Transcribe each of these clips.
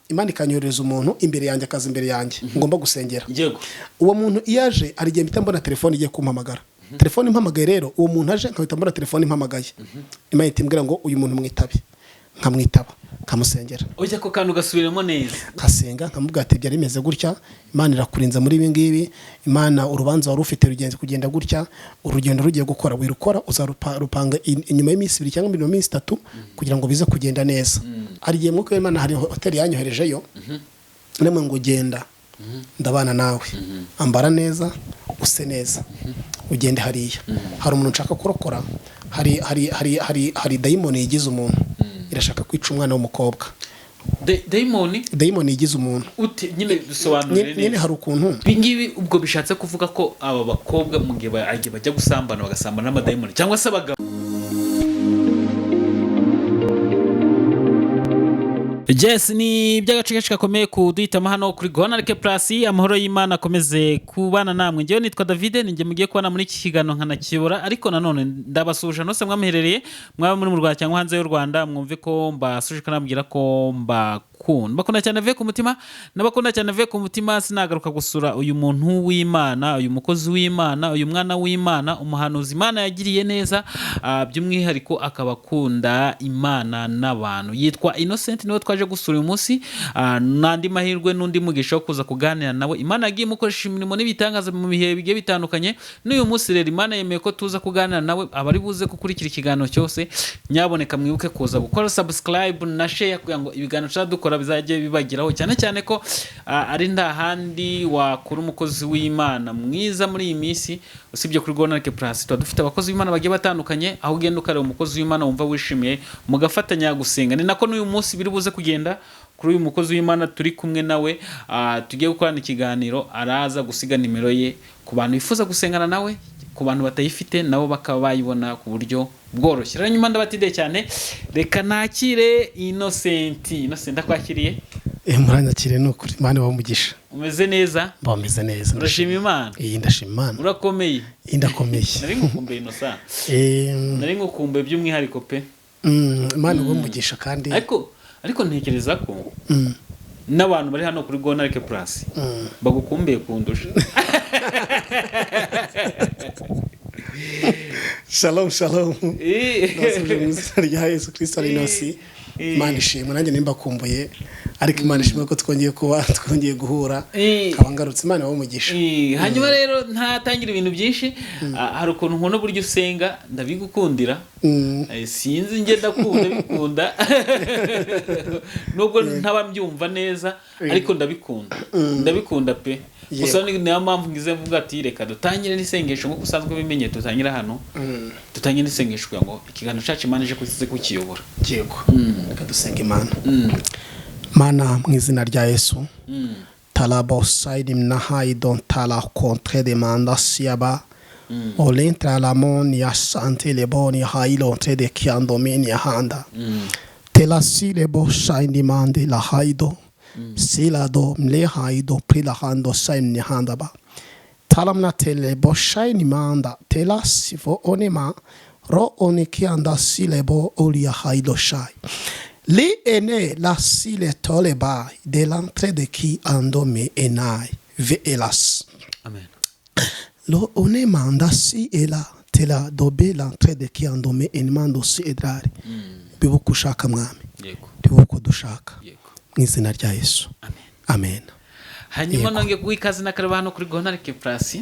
Imana ikanyohereza umuntu imbere yanjye akaza imbere yanjye ngomba gusengera. Yego. Uwo muntu iyaje ari gihe mpita mbona telefone igiye kumpamagara. Telefone impamagaye rero uwo muntu aje nkahita mbona telefone impamagaye. Imana itimbwira ngo uyu muntu mwitabe. Nkamwitaba kamusengera. Ujya ko kantu gasubiremo neza. Kasenga nkamubwira ati byari bimeze gutya, Imana irakurinza muri ibi ngibi, Imana urubanza wari ufite rugenze kugenda gutya, urugendo rugiye gukora wirukora uzarupanga inyuma y'iminsi 2 cyangwa iminsi 3 kugira ngo bize kugenda neza. Ari gihe mwuka w'Imana hari hotel yanyoherejeyo. Nemwe ngo genda. Ndabana nawe. Ambara neza, use neza. Ugende hariya. Hari umuntu nshaka kurokora, hari daimoni yigize umuntu. Irashaka kwica umwana w'umukobwa. Daimoni yigize umuntu. Ute nyine dusobanurire neza. Nyine hari ukuntu. Bingibi ubwo bishatse kuvuga ko aba bakobwa mu gihe bajya gusambana bagasambana n'amadaimoni cyangwa se abagabo. Yes, ni by'agaciro gakomeye kuduhitamo hano kuri Gonarike Plus. Amahoro y'Imana akomeze kubana namwe. Ngewe nitwa David, ninjye mugiye kubana muri iki kiganiro nkanakibura, ariko nanone ndabasuje nose mwamuherereye mwaba muri mu Rwanda cyangwa hanze y'u Rwanda, mwumve ko mbasuje kanabwira ko bakunda cyane ve ku mutima, nabakunda cyane ve ku mutima. Sinagaruka gusura uyu muntu w'Imana, uyu mukozi w'Imana, uyu mwana w'Imana, umuhanuzi Imana yagiriye neza, by'umwihariko akabakunda Imana n'abantu. Yitwa Innocent, niwe twaje gusura uyu munsi, nandi mahirwe n'undi mugisha wo kuza kuganira nawe. Imana yagiye mukoresha imirimo n'ibitangaza mu bihe bigiye bitandukanye. N'uyu munsi rero Imana yemeye ko tuza kuganira nawe. Abari buze gukurikira ikiganiro cyose, nyaboneka mwibuke kuza gukora subscribe na share kugira ngo ibiganiro cyadukora bizajye bibagiraho, cyane cyane ko ari nda handi wakura umukozi w'Imana mwiza muri iyi minsi usibye kuri Gonarike Plus. Dufite abakozi b'Imana bagiye batandukanye, aho ugenda ukareba umukozi w'Imana wumva wishimiye mugafatanya gusenga. Ni nako n'uyu munsi biri buze kugenda kuri uyu mukozi w'Imana turi kumwe nawe. Tugiye gukorana ikiganiro, araza gusiga nimero ye ku bantu bifuza gusengana nawe, ku bantu batayifite nabo bakaba bayibona ku buryo bworoshye. Rero nyuma ndabatide cyane, reka nakire Innocent. Innocent akwakiriye. Muranyakire n'ukuri, Imana bamugisha. Umeze neza? Bameze neza. Ndashima Imana. Ndashima Imana. Urakomeye? Ndakomeye. Nari ngukumbuye Innocent. Nari ngukumbuye by'umwihariko pe. Imana bamugisha kandi. Ariko ntekereza ko n'abantu bari hano kuri Gonarike Plus bagukumbuye kundusha. Shalom shalom. Yesu Kristo ari nosi. Imana ishimwe, nanjye nimba kumbuye, ariko Imana ishimwe ko twongeye guhura, abangarutse. Imana bamugisha. Hanyuma rero ntatangira ibintu byinshi, hari ukuntu nkona buryo usenga ndabigukundira. Sinzi nge ndakunda bikunda nubwo ntaba mbyumva neza, ariko ndabikunda pe. Gusa niyo mpamvu ngize mvuga ati reka dutangire n'isengesho nk'uko usanzwe bimenye. Dutangira hano, dutangire n'isengesho kugira ngo ikiganiro cyacu Imana ije kukiyobora. Yego, reka dusenge Imana. Mana mu izina rya Yesu, talabo saidi mnahayi don tala contre demanda siaba olentra la moni ya sante le boni hayi l'entrée de kiandomini ya handa tela si le bo saidi mande la haido sila do mle haido pri la hando saidi handa ba talamna tele bo saidi manda tela sifo onema ro oniki anda silebo olia haido shai li ene la sile toleba de l'entrée de qui andome enai ve elas. Amen. Lo onema anda si ela tela dobe l'entrée de qui andome enmando si edrari. Bibuku shaka mwami. Yego. Bibuku dushaka. Yego. Mu izina rya Yesu. Amen. Amen. Hanyuma nonge kuikaze nakaraba hano kuri Gonarike Plus.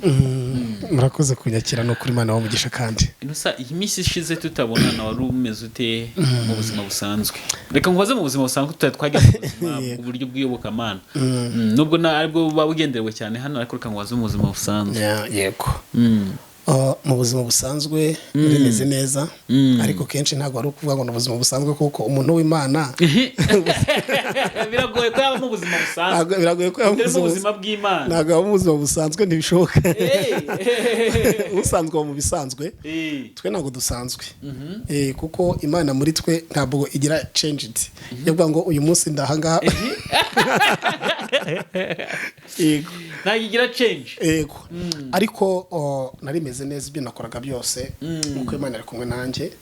Murakoze kunyakira no kuri Imana bamugisha kandi. Inusa iyi minsi ishize tutabonana, wari umeze ute mu buzima busanzwe? Reka nkubaze mu buzima busanzwe twagiye mu buryo bw'iyoboka Mana. Nubwo aribwo babugenderewe cyane hano, ariko reka nkubaze mu buzima busanzwe. Yego. Mu buzima busanzwe bimeze neza, ariko kenshi ntabwo ari ukuvuga ngo ubuzima busanzwe kuko umuntu w'Imana biragoye ko yaba mu buzima busanzwe. Biragoye ko yaba mu buzima bw'Imana. Ntabwo mu buzima busanzwe ntibishoboka. Usanzwe mu bisanzwe, twe ntabwo dusanzwe. Kuko Imana muri twe ntabwo igira changed. Yavuga ngo uyu munsi ndahangaha yego ntabwo igira change. yego ariko nari meze neza ibyo nakoraga byose nuko Imana ari kumwe nanjye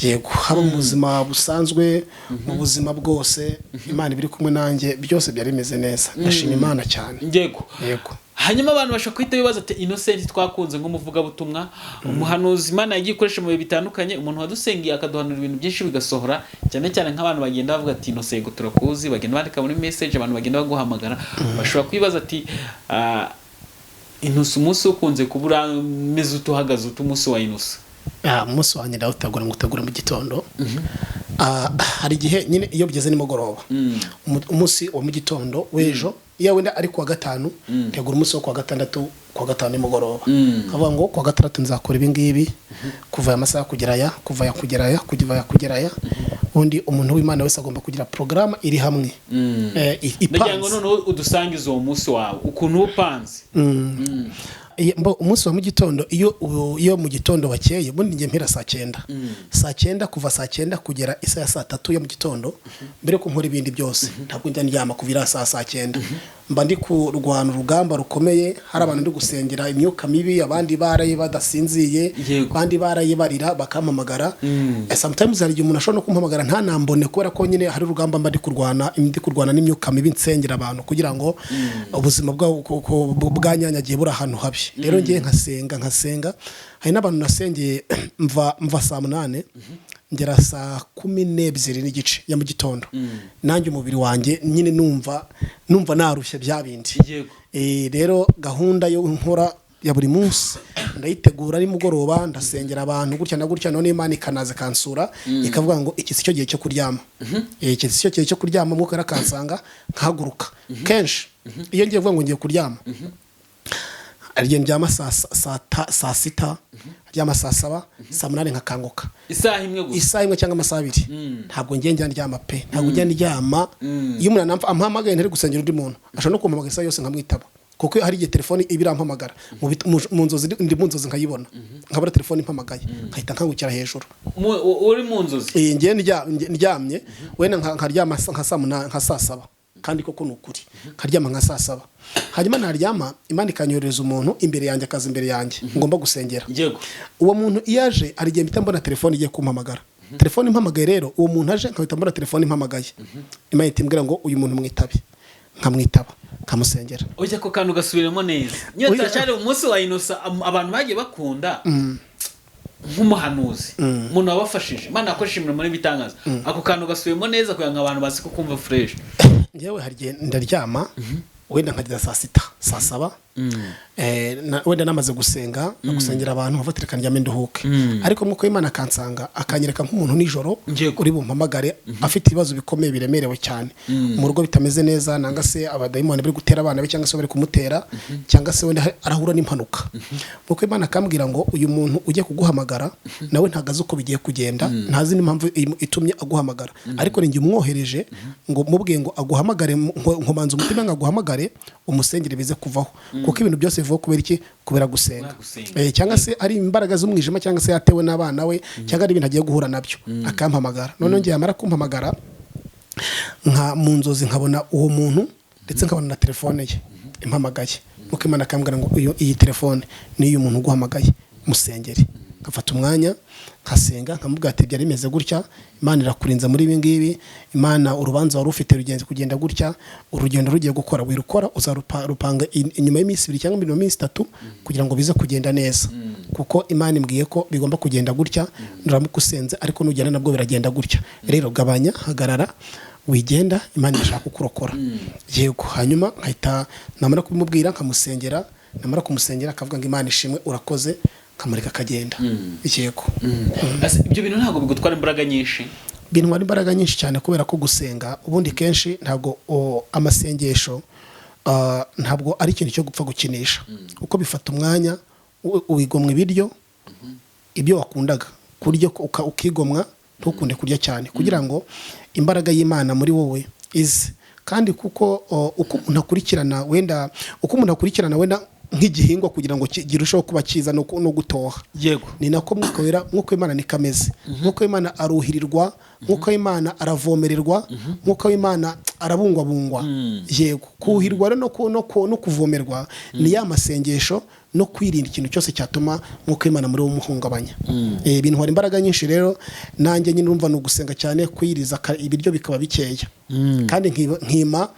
yego haba mu buzima busanzwe mu buzima bwose Imana ibiri kumwe nanjye byose byari bimeze neza ndashima Imana cyane yego yego hanyuma abantu bashaka kwita bibaza ati Innocent twakunze nk'umuvuga butumwa umuhanuzi Imana yagiye ikoresha mu bihe bitandukanye umuntu wadusengiye akaduhanura ibintu byinshi bigasohora cyane cyane nk'abantu bagenda bavuga ati Innocent turakuzi bagenda bandika muri message abantu bagenda baguhamagara bashobora kwibaza ati Innocent umunsi ukunze kubura meze utuhagaze umunsi wa Innocent umunsi wanjye ndawutegura ngutegura mu gitondo hari igihe nyine iyo bigeze nimugoroba umunsi wa mu gitondo w'ejo iyo wenda ari kuwa gatanu tegura umunsi wo kuwa gatandatu kuwa gatanu nimugoroba kavuga ngo kuwa gatandatu nzakora ibi ngibi kuva aya masaha kugera aya undi umuntu w'Imana wese agomba kugira porogaramu iri hamwe ndagira ngo noneho udusangize uwo munsi wawe ukuntu upanze umunsi wa mu gitondo iyo mu gitondo bakeye ubundi njye mpera saa 9 kuva saa 9 kugera isa ya saa 3 ya mu gitondo mbere ko nkora ibindi byose ntabwo njya ndyama kuvira saa 9 mba ndi kurwana urugamba rukomeye hari abantu ndi gusengera imyuka mibi abandi baraye badasinziye abandi baraye barira bakampamagara sometimes hari umuntu ashobora no kumpamagara nta nambone kubera ko nyine hari urugamba mba ndi kurwana n'imyuka mibi nsengera abantu kugira ngo ubuzima bwanyanyagiye buri ahantu habi rero ngiye nkasenga hari n'abantu nasengeye mva saa 8 ngera saa 12 n'igice ya mu gitondo nanjye umubiri wanjye nyine numva narushye bya bindi rero gahunda yo nkora ya buri munsi ndayitegura ari mugoroba ndasengera abantu gutya na gutya none Imana ikanaza kansura ikavuga ngo iki cyo gihe cyo kuryama iki cyo gihe cyo kuryama muko arakansanga nkahaguruka kenshi iyo ngiye kuvuga ngo ngiye kuryama ariye ndyama saa 6 ryama saa 7 saa 8 nkakanguka isaha imwe cyangwa amasaha 2 ntabwo ngiye ndyama pe ntabwo njya ndyama iyo umuntu ampamagaye ntari gusengera undi muntu ashobora no kumpamagara isaha yose nkamwitaba kuko hari igihe telefone ibirampamagara mu nzozi nkayibona nkabura telefone impamagaye nkahita nkangukira hejuru uri mu nzozi ngiye ndyamye wenda nkaryama nka saa 8 nka saa 7 kandi koko nukuri karyama nka saa 7 hanyuma naryama Imana ikanyoreza umuntu imbere yanjye akaza imbere yanjye ngomba gusengera uwo muntu iyaje ari gihe mpita mbona telefone igiye kumpamagara telefone impamagaye rero uwo muntu aje nkahita mbona telefone impamagaye Imana itimbwira ngo uyu muntu mwitabe nkamwitaba kamusengera ujya ko kantu gasubiremo neza nyota cyane umunsi wa Innocent abantu bagiye bakunda nk'umuhanuzi umuntu wabafashije Imana akoresha imirimo n'ibitangaza ako kantu gasubiremo neza kugira ngo abantu bazi ko kumva fresh ngewe hari ndaryama wenda nkageza saa 6 saa 7 wenda namaze gusenga gusengera abantu bafatira kandyame nduhuke ariko muko Imana kansanga akanyereka nk'umuntu nijoro uri bumpamagare afite ibibazo bikomeye biremerewe cyane mu rugo bitameze neza nanga se abadayimoni bari gutera abana be cyangwa se bari kumutera cyangwa se wenda arahura n'impanuka muko Imana akambwira ngo uyu muntu ujye kuguhamagara nawe ntagaze uko bigiye kugenda ntazi n'impamvu itumye aguhamagara ariko ninjye umwohereje ngo mubwiye ngo aguhamagare nkomanza umutima ngaguhamagare umusengere bize kuvaho kuko ibintu byose bivuga kubera iki kubera gusenga cyangwa se ari imbaraga z'umwijima cyangwa se yatewe n'abana we cyangwa ari ibintu agiye guhura nabyo akampamagara none ngiye amara kumpamagara nka mu nzozi nkabona uwo muntu ndetse nkabona na telefone ye impamagaye nuko Imana akambwira ngo iyi telefone ni uyu muntu uguhamagaye musengere ngafata umwanya nkasenga nkamubwira ati byari bimeze gutya Imana irakurinza muri ibi ngibi Imana urubanza wari ufite rugenze kugenda gutya urugendo rugiye gukora wirukora uzarupanga inyuma y'iminsi 2 cyangwa iminsi 3 kugira ngo bize kugenda neza kuko Imana imbwiye ko bigomba kugenda gutya nuramukusenze ariko nugenda nabwo biragenda gutya rero gabanya hagarara wigenda Imana ishaka kukurokora yego hanyuma nkahita namara kubimubwira nkamusengera namara kumusengera akavuga ngo Imana ishimwe urakoze kamurika kagenda ikiyeko ibyo bintu ntago bigutwara imbaraga nyinshi bintwara imbaraga nyinshi cyane kubera ko gusenga ubundi kenshi ntago amasengesho ntabwo ari ikintu cyo gupfa gukinisha uko bifata umwanya wigomwa ibyo wakundaga kurya ukigomwa ntukunde kurya cyane kugira ngo imbaraga y'Imana muri wowe ize kandi kuko uko umuntu akurikirana wenda nk'igihingwa kugira ngo girusheho kuba cyiza no gutoha. Yego. Ni nako mwuka w'Imana ni kameze. Mwuka w'Imana aruhirirwa, mwuka w'Imana aravomererwa, mwuka w'Imana arabungwabungwa. Yego. Kuhirwa no kuvomerwa ni ya masengesho no kwirinda ikintu cyose cyatuma mwuka w'Imana muri wo muhungabanya. Ibintu hari imbaraga nyinshi rero nanjye nyine urumva no gusenga cyane kwiriza ibiryo bikaba bikeya. Kandi nkima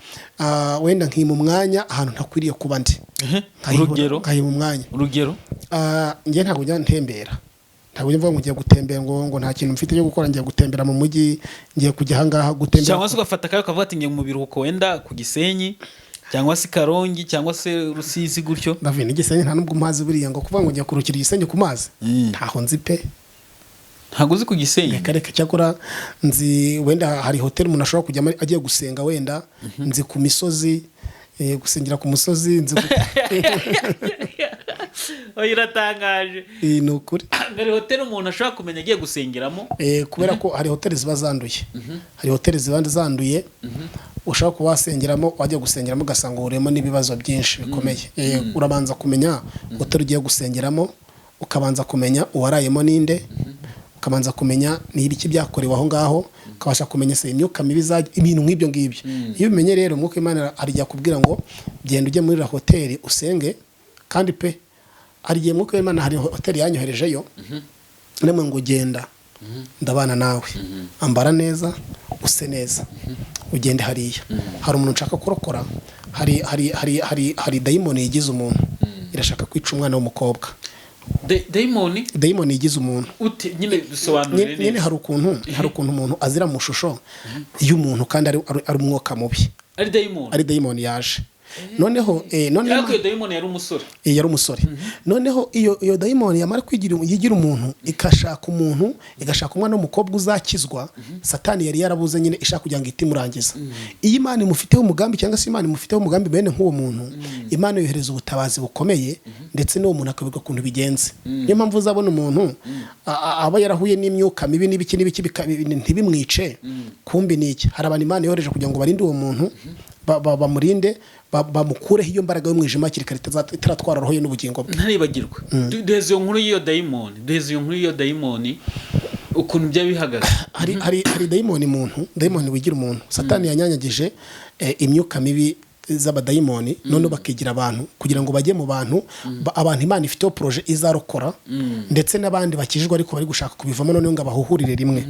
wenda nkima umwanya ahantu ntakwiriye kuba ndi. Urugero nkayima umwanya. Urugero njye ntabwo njya ntembera. Ntabwo njya ngo ngiye gutembera ngo nta kintu mfite cyo gukora, ngiye gutembera mu mujyi, ngiye kujya ahangaha gutembera. Cyangwa se ugafata akayo kavuga ati ngiye mu biruhuko wenda ku Gisenyi cyangwa se Karongi cyangwa se Rusizi gutyo. Ndavuye n'Igisenyi nta nubwo mpazi buriya ngo kuvuga ngo ngiye kurukira Igisenyi ku mazi. Ntaho nzi pe. Ntago uzi ku Gisenyi. Reka cyakora nzi wenda hari hotel umuntu ashobora kujyamo agiye gusenga wenda. Nzi ku misozi, gusengera ku musozi nzi iratangaje. Ni ukuri. Hari hotel umuntu ashobora kumenya agiye gusengeramo. Kubera ko hari hotel ziba zanduye. Hari hotel ziba zanduye. Ushaka kuba wasengeramo, wajya gusengeramo ugasanga uremo n'ibibazo byinshi bikomeye. Urabanza kumenya hotel ugiye gusengeramo, ukabanza kumenya uwarayemo ninde, ukabanza kumenya ni ibiki byakorewe aho ngaho, ukabasha kumenya se imyuka mibi ibintu nk'ibyo ngibyo. Iyo umenye rero mwuka w'Imana arijya kubwira ngo genda ujye muri hotel usenge, kandi pe arigiye mwuka w'Imana hari hotel yanyoherejeyo. Nemwe ngo genda ndabana nawe, ambara neza, use neza, ugende hariya. Hari umuntu nshaka kurokora, hari dayimoni yigize umuntu, irashaka kwica umwana w'umukobwa. Dayimoni yigize umuntu. Nyine dusobanurire neza. Nyine hari ukuntu umuntu azira mu shusho y'umuntu kandi ari umwuka mubi. Ari dayimoni yaje. Noneho iyo dayimoni yari umusore. Yari umusore. Noneho iyo dayimoni yamara yigira umuntu, ikashaka umuntu, igashaka umwana w'umukobwa uzakizwa. Satani yari yarabuze nyine ishaka kugira ngo itimurangiza. Iyo Imana imufiteho umugambi cyangwa se Imana imufiteho umugambi bene nk'uwo muntu, Imana yohereza ubutabazi bukomeye, ndetse n'uwo muntu akavuga ukuntu bigenze. Niyo mpamvu uzabona umuntu aba yarahuye n'imyuka mibi n'ibiki ntibimwice. Kumbi niki hari abantu Imana yohereje kugira ngo barinde uwo muntu, bamurinde, bamukureho iyo mbaraga y'umwijima kirikari itaratwara roho ye n'ubugingo bwe. Ntaribagirwa. Duheze iyo nkuru y'iyo dayimoni ukuntu bya bihagaze. Hari dayimoni wigira umuntu. Satani yanyanyagije imyuka mibi z'abadayimoni, none bakigira abantu kugira ngo bajye mu bantu, abantu Imana ifiteho projet izarokora, ndetse n'abandi bakijijwe ariko bari gushaka kubivamo, none ngo abahuhurire rimwe.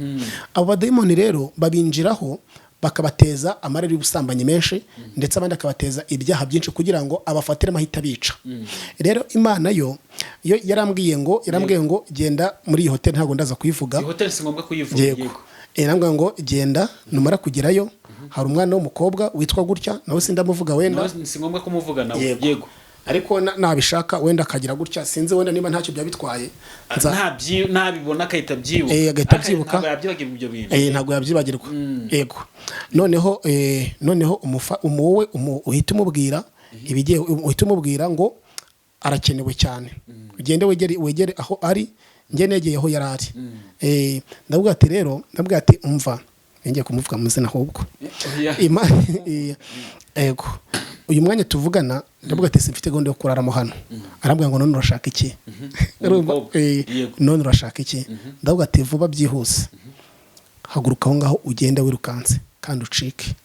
Abo badayimoni rero babinjiraho bakabateza amarari y'ubusambanyi menshi, ndetse abandi akabateza ibyaha byinshi kugira ngo abafatire amahita bica. Rero Imana yo yarambwiye ngo genda muri iyi hotel, ntago ndaza kuyivuga. Iyi hotel si ngombwa kuyivuga. Yego. Yarambwiye ngo genda numara kugerayo, hari umwana w'umukobwa witwa gutya, nawe sindamuvuga wenda. Si ngombwa kumuvuga nawe. Yego. Ariko nabishaka wenda akagira gutya, sinzi wenda niba ntacyo byabitwaye. Ntabibona akahita byibuka. Agahita byibuka. Ntabwo yabyibagirwa ibyo bintu. Ntabwo yabyibagirwa. Yego. Noneho wowe uhita umubwira ngo arakenewe cyane. Ugende wegere aho ari, njye negeye aho yari ari. Ndavuga ati umva, ngiye kumuvuga mu izina ahubwo. Yego. Uyu mwanya tuvugana ndavuga ati simfite gahunda yo kuraramo hano. Arambwira ngo none urashaka iki? None urashaka iki? Ndavuga ati vuba byihuse. Haguruka aho ngaho ugenda wirukanse kandi ucike.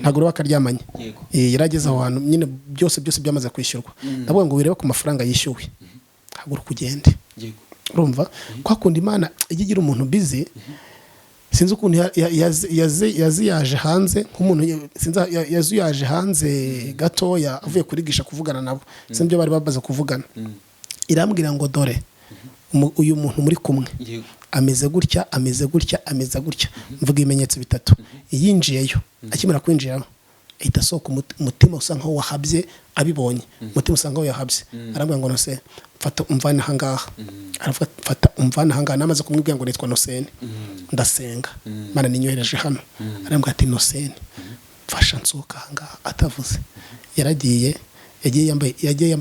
Ntabwo bakaryamanye. Yarageze aho hantu nyine byose byamaze kwishyurwa. Ndavuga ngo wirebe ku mafaranga yishyuwe. Haguruka ugende. Urumva kwa kundi Imana igira umuntu busy. Sinzi ukuntu yaziyaje hanze nk'umuntu, yazuyaje hanze gatoya avuye kurigisha kuvugana nabo. Sinzi ibyo bari babaza kuvugana. Irambwira ngo dore uyu muntu muri kumwe ameze gutya. Mvuga ibimenyetso bitatu. Yinjiyeyo, akimara kwinjiraho ahita asohoka umutima usa nkaho wahabye abibonye. Umutima usa nkaho yahabye. Arambwira ngo nose fata umvana ahangaha. Fata umvana ahangaha. Namaze kumubwira ngo nitwa Noseni, ndasenga, Mana ninyohereje hano. Arambwira ati Noseni mfasha nsohoka ahangaha. Atavuze yagiye yambaye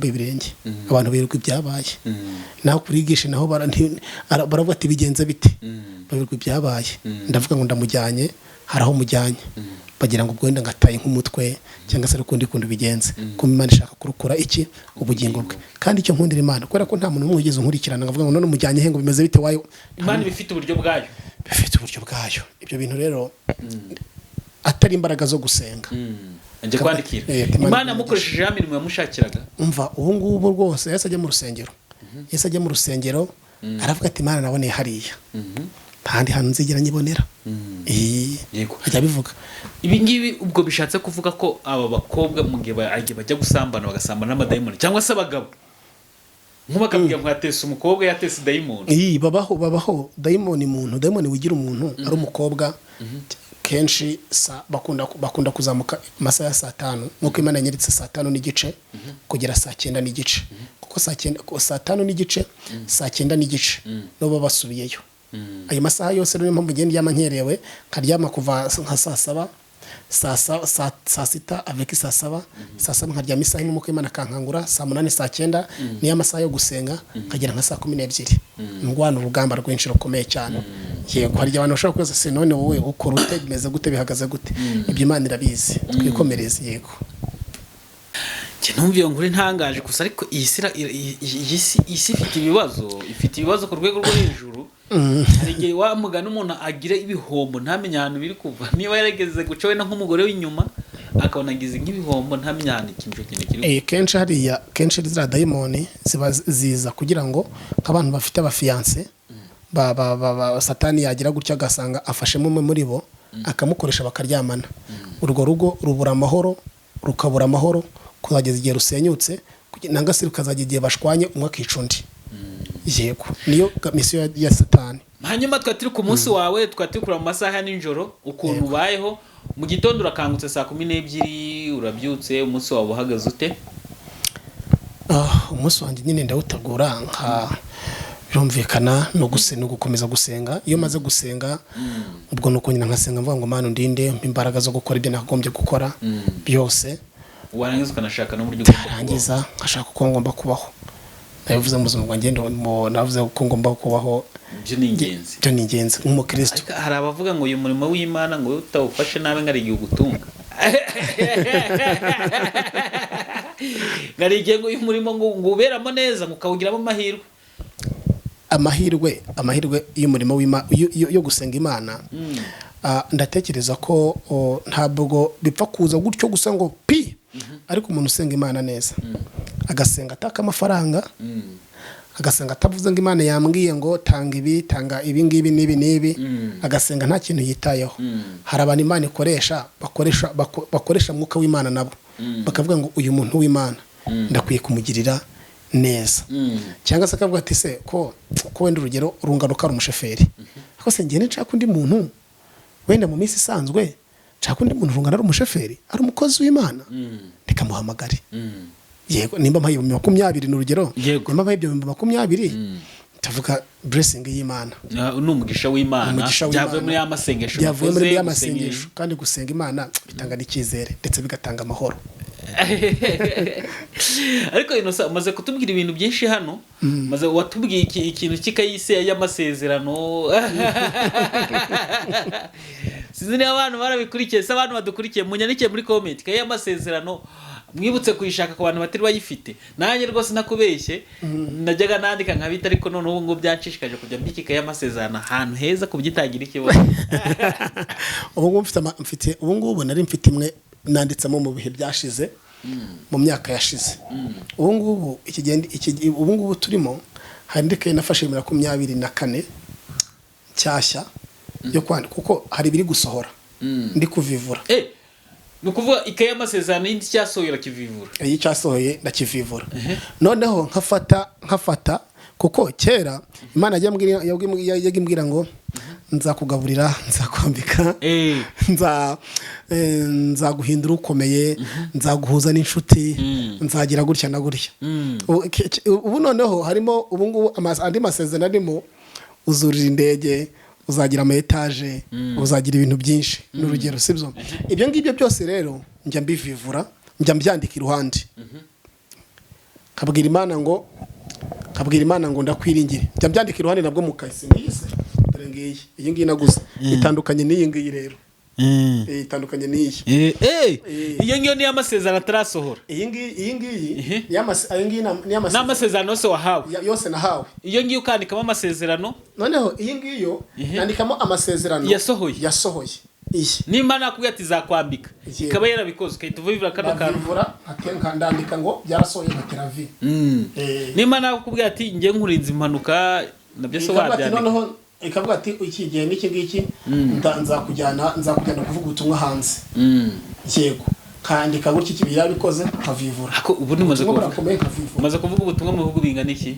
ibirenge. Abantu birirwa ibyabaye. Naho kurigisha naho baravuga ati bigenze bite. Birirwa ibyabaye. Ndavuga ngo ndamujyanye hari aho mujyanye bagira ngo ubwo wenda ngataye nk'umutwe cyangwa se ukundi kuntu bigenze kuma Imana ishaka kurukura iki ubugingo bwe kandi icyo nkundira Imana kubera ko nta muntu umwe wigeze nkurikirana ngavuga ngo none mujyanye he ngo bimeze bite wayo Imana bifite uburyo bwayo ibyo bintu rero atari imbaraga zo gusenga njye kwandikira Imana mukoresheje ya mirimo yamushakiraga umva ubu ngubu rwose Yesu ajya mu rusengero aravuga ati Imana naboneye hariya ntahandi hantu nzigera nyibonera ajya bivuga ibi ngibi ubwo bishatse kuvuga ko aba bakobwa mu gihe bajya gusambana bagasambana n'amadayimoni cyangwa se abagabo nk'ubakabwira ngo yatese umukobwa yatese dayimoni babaho dayimoni wigira umuntu ari umukobwa kenshi bakunda kuzamuka amasaha ya 5 nk'uko Imana yanyiritse 5:30 kugera 9:30 kuko 5:30 9:30 no baba basubiyeyo ayo masaha yose rero mpamvu ngende yamankerewe nkaryama kuva nka saa 6 avec saa 7 nkaryama isaha imwe muko Imana kankangura saa 8 saa 9 niyo amasaha yo gusenga nkagera nka saa 12 ndwana urugamba rwinshi rukomeye cyane yego hari abantu bashaka kuza se none wowe ukora ute bimeze gute bihagaze gute ibyo Imana irabizi twikomereze yego numviye nguri ntangaje gusa ariko iyi si ifite ibibazo ku rwego rwo hejuru hari igihe wamugana umuntu agira ibihombo ntamenye ahantu biri kuva niba yarageze guca wenda nk'umugore w'inyuma akabona agize nk'ibihombo ntamenye ahantu ikintu kiri kenshi ziriya dayimoni ziza kugira ngo nk'abantu bafite abafiyanse satani yagira gutya agasanga afashemo umwe muri bo akamukoresha bakaryamana urwo rugo rubura amahoro rukabura amahoro kuzageza igihe rusenyutse nanga se rukazageza igihe bashwanye umwe akica undi yego niyo misiyo ya satani hanyuma twatiri ku munsi wawe twatiri kura mu masaha ya nijoro ukuntu ubayeho mu gitondo urakangutse saa 12 urabyutse umunsi wawe uhagaze ute umunsi wanjye nyine ndawutegura birumvikana no gukomeza gusenga iyo maze gusenga ubwo nuko nyina nkasenga mvuga ngo Mana ndinde imbaraga zo gukora ibyo nagombye gukora byose warangiza ukanashaka no buryo bwo nkashaka uko ngomba kubaho navuze mu buzima bwanjye navuze uko ngomba kubaho byo ni ingenzi nk'umukristo hari abavuga ngo uyu murimo w'Imana ngo utawufashe nabe ngari igihe ugutunga ngari igihe ngo uyu murimo ngo uberamo neza ngo ukawugiramo amahirwe y'umurimo w'Imana yo gusenga Imana ndatekereza ko ntabwo bipfa kuza gutyo gusa ngo ariko umuntu usenga Imana neza agasenga ataka amafaranga agasenga atavuze ngo Imana yambwiye ngo tanga ibi ngibi n'ibi agasenga nta kintu yitayeho hari abantu Imana bakoresha mwuka w'Imana nabo bakavuga ngo uyu muntu w'Imana ndakwiye kumugirira neza cyangwa se akavuga ati se ko wenda urugero urungaruka ari umusheferi ariko se ngene nshaka undi muntu wenda mu minsi isanzwe nshaka undi muntu rungana ari umusheferi ari umukozi w'Imana reka muhamagare yego nimba mpaye 20 n'urugero nimba mpaye 20 tavuga blessing y'Imana n'umugisha w'Imana byavuye muri amasengesho kandi gusenga Imana bitanga n'ikizere ndetse bigatanga amahoro ariko inosa umaze kutubwira ibintu byinshi hano maze watubwiye ikintu kikayise y'amasezerano sizini abantu barabikurikiye se abantu badukurikiye munyandike muri comment kaye y'amasezerano mwibutse kuyishaka ku bantu batari bayifite nanjye rwose nakubeshye najyaga nandika nkabita ariko none ubu ngo byanshishikaje kujya mbikika y'amasezerano ahantu heza kubyitangira ikibazo ubu ngubu nari mfite imwe nanditsemo mu bihe byashize mu myaka yashize ubu ngubu turimo hari ndikaye nafashe 24 cyashya yo kwandika kuko hari biri gusohora ndi kuvivura nukuvuga ikaye y'amasezerano y'indi cyasohoye kivivura cyasohoye ndakivivura noneho nkafata kuko kera Imana yagimbwira ngo nzakugaburira nzakwambika nzaguhindura ukomeye nzaguhuza n'inshuti nzagira gutya na gutya ubu noneho harimo ubu ngubu andi masezerano arimo uzurira indege uzagira ama etage uzagira ibintu byinshi n'urugero sibyo ibyo ngibyo byose rero njya mbivivura njya mbyandika iruhande kabwira Imana ngo ndakwiringire njya mbyandika iruhande nabwo mukayise niyise dore ngiyi iyi ngiyi naguze itandukanye n'iyi ngiyi rero itandukanye n'iyi. Iyo ngiyo niyo amasezerano atarasohora. Iyi ngiyi ni amasezerano yose wahawe. Yose nahawe. Iyo ngiyo ukandikamo amasezerano. Noneho iyi ngiyo nandikamo amasezerano yasohoye. Nimba nakubwiye ati zakwambika ikaba yarabikoze ukahita uvivura kano kantu nkandandika ngo byarasohoye nkateravi. Nimba nakubwiye ati ngiye nkurinze impanuka nabyo so wabyandika. Noneho ikavuga ati iki gihe n'iki ngiki nzakujyana kuvuga ubutumwa hanze. Yego kandika gutya iki byarabikoze nkavivura. Ako ubu nimaze kuvuga ubutumwa mu bihugu bingana iki?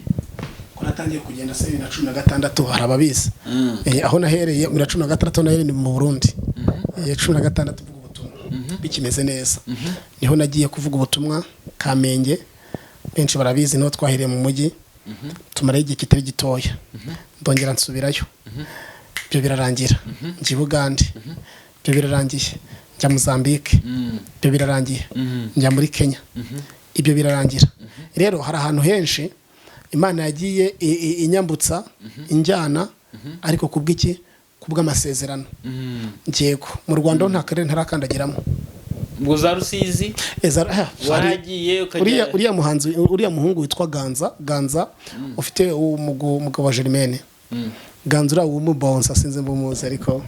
Natangiye kugenda 2016 harababizi. Aho nahereye 2016 nahereye ni mu Burundi. 2016 vuga ubutumwa bikimeze neza. Niho nagiye kuvuga ubutumwa Kamenge, benshi barabizi no twahereye mu mujyi. Tumara igihe kitari gitoya. Ndongera nsubirayo. Byo birarangira. Ngi Bugande. Byo birarangiye. Njya Mozambique. Byo birarangiye. Njya muri Kenya. Ibyo birarangira. Rero hari ahantu henshi Imana yagiye inyambutsa injyana ariko kubw'iki kubw'amasezerano. Yego mu Rwanda nta karere ntarakandagiramo. Ngo za Rusizi waragiye ukajya uriya muhungu witwa Ganza ufite umugabo wa Germaine. Ganza ura umubonsa sinze mbumuzi ariko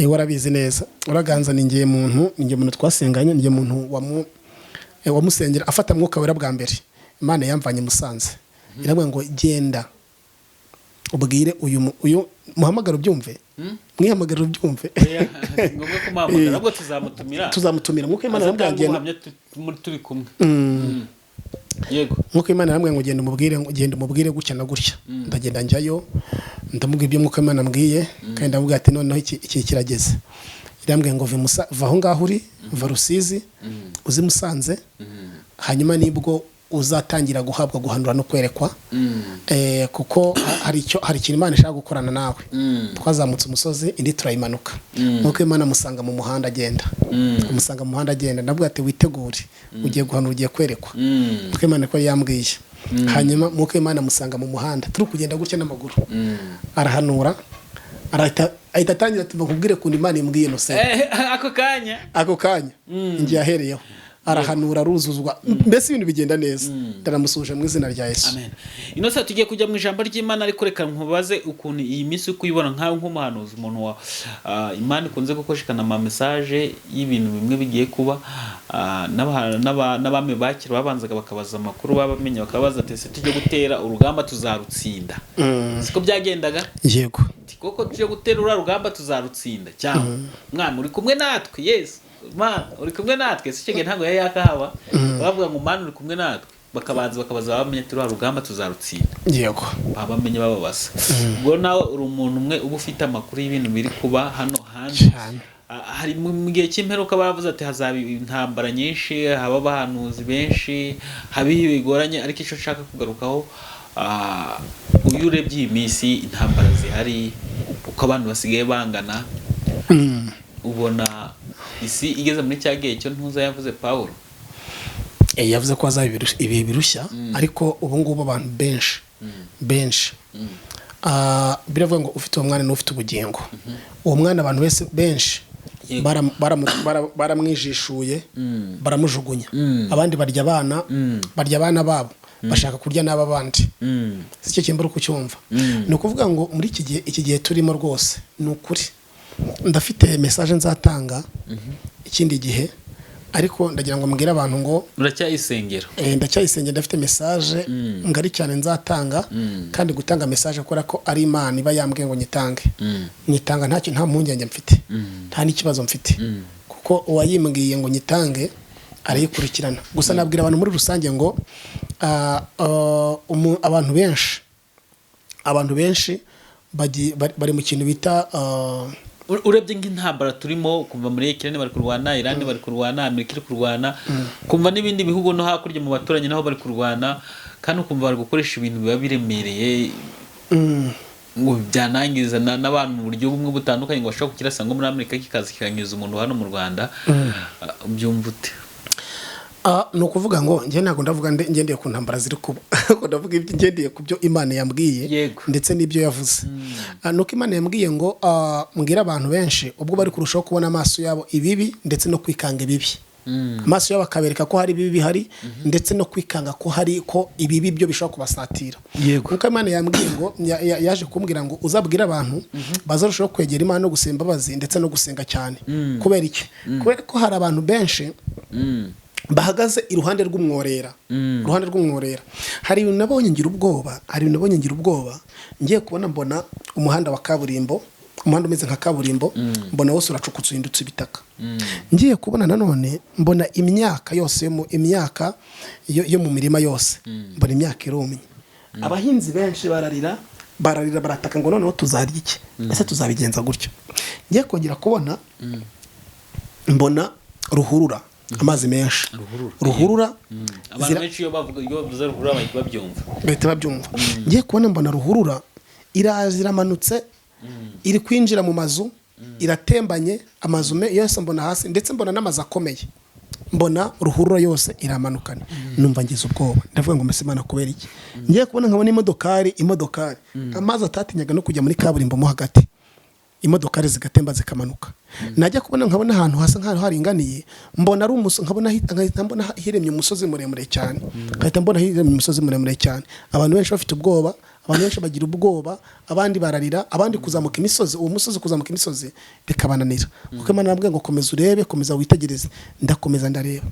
warabizi neza. Uraganza ningiye muntu twasenganye ningiye muntu wamusengera afata mwuka wera bwa mbere. Imana yamvanye Musanze. Iramwe ngo genda ubwire uyu muhamagaro byumve. Mwihamagaro byumve. Ngombwa ko muhamagara nabwo tuzamutumira nkuko Imana yambwiye turi kumwe. Yego nkuko Imana yambwiye ngo genda umubwire gutya na gutya. Ndagenda njyayo ndamubwira ibyo nkuko Imana ambwiye kandi ndavuga ati noneho iki kirageze. Irambwiye ngo va aho ngaho uri va Rusizi uzi Musanze hanyuma nibwo uzatangira guhanura no kwerekwa. Kuko hari ikintu Imana ishaka gukorana nawe. Twazamutse umusozi indi turayimanuka. Nuko Imana musanga mu muhanda agenda. Umusanga mu muhanda agenda ndavuga ati witegure ugiye guhanura ugiye kwerekwa. Nuko Imana ko yambwiye. Hanyuma nuko Imana musanga mu muhanda turi kugenda gutya n'amaguru. Arahanura ahita atangira ati bakubwire kundi Imana imbwiye no se. Ako kanya ngiye ahereyeho. Arahanura ruzuzwa mbese ibintu bigenda neza. Ndaramusuje mu izina rya Yesu. Amen. Inose tugiye kujya mu ijambo ry'Imana ariko reka nkubaze ukuntu iyi minsi ukuyibona nkaho nk'umuhanuzi umuntu wa Imana ikunze gukoshikana ama message y'ibintu bimwe bigiye kuba n'abame bakira babanzaga bakabaza amakuru babamenye bakabaza ati se tujye gutera urugamba tuzarutsinda. Siko byagendaga? Yego. Koko tujye gutera urugamba tuzarutsinda cyangwa mwami uri kumwe natwe. Yes. Uri kumwe natwe sicenge ntago yakahaba bavuga ngo Mana uri kumwe natwe bakabaza bamenye turi rugamba tuzarutsinda. Yego babamenye bababasa. Ubwo nawe uri umuntu umwe uba ufite amakuru y'ibintu biri kuba hano hanze. Hari mu gihe cy'imperuka baravuze ati hazaba intambara nyinshi haba abahanuzi benshi habihi bigoranye ariko icyo nshaka kugarukaho uyu urebye iyi minsi intambara zihari uko abantu basigaye bangana ubona isi igeze muri cyagiye cyo ntuza yavuze Paulo. Yavuze ko azaba ibihe birushya ariko ubu ngubu abantu benshi biravuga ngo ufite umwana n'ufite ubugingo. Uwo mwana abantu benshi baramwijishuye baramujugunya. Abandi barya abana babo bashaka kurya n'aba bandi. Sicyo kimbura kucyumva. Ni ukuvuga ngo muri iki gihe turimo rwose ni ukuri ndafite message nzatanga ikindi gihe ariko ndagira ngo mbwira abantu ngo uracyayisengera. Ndacyayisengera ndafite message ngari cyane nzatanga kandi gutanga message akora ko ari Imana iba yambwiye ngo nyitanga nta mpungenge mfite nta n'ikibazo mfite kuko uwayimbwiye ngo nyitange arayikurikirana. Gusa nabwira abantu muri rusange ngo abantu benshi bari mu kintu bita urebye nk'intambara turimo kumva muri Ukraine bari kurwana, Iran bari kurwana, Amerika iri kurwana, kumva n'ibindi bihugu no hakurya mu baturanyi naho bari kurwana kandi ukumva bari gukoresha ibintu biba biremereye ngo byanangiriza n'abantu mu buryo bumwe butandukanye ngo bashaka kukirasa ngo muri Amerika kikaza kikangiza umuntu hano mu Rwanda. Byumva ute? ni ukuvuga ngo njye ntabwo ndavuga ngendeye ku ntambara ziri kuba ndavuga ibyo ngendeye ku byo Imana yambwiye ndetse n'ibyo yavuze. Nuko Imana yambwiye ngo mbwira abantu benshi ubwo bari kurushaho kubona amaso yabo ibibi ndetse no kwikanga ibibi. Amaso yabo akabereka ko hari ibibi bihari ndetse no kwikanga ko hari ko ibibi byo bishobora kubasatira. Kuko Imana yambwiye ngo yaje kumbwira ngo uzabwira abantu bazarushaho kwegera Imana no gusenga imbabazi ndetse no gusenga cyane. Kubera iki? Kubera ko hari abantu benshi bahagaze iruhande rw'umworera. Hari ibintu nabonye ngira ubwoba, ngiye kubona mbona umuhanda wa kaburimbo, umuhanda umeze nka kaburimbo, mbona wose uracukutse uhindutse ibitaka. Ngiye kubona nanone mbona imyaka yose yo mu mirima yose, mbona imyaka irumye. Abahinzi benshi bararira barataka ngo noneho tuzarya iki, ese tuzabigenza gutyo. Ngiye kongera kubona mbona ruhurura, amazi menshi, ruhurura. Abantu benshi iyo bavuze ruhurura bahita babyumva. Ngiye kubona mbona ruhurura iramanutse, iri kwinjira mu mazu, iratembanye amazu yose mbona hasi, ndetse mbona n'amazu akomeye, mbona ruhurura yose iramanukana. Numva ngize ubwoba, ndavuga ngo mbese Imana kubera iki? Ngiye kubona nkabona imodokari amazi atatinyaga no kujya muri kaburimbo mo hagati, imodokari zigatemba zikamanuka. Najya kubona nkabona ahantu hasa nk'aho haringaniye, mbona ari nkabona hiremye umusozi muremure cyane, abantu benshi bafite ubwoba, abantu benshi bagira ubwoba, abandi bararira, abandi kuzamuka imisozi, uwo musozi kuzamuka imisozi bikabananira. Kuko Imana nabwiye ngo komeza urebe, komeza witegereze. Ndakomeza ndareba,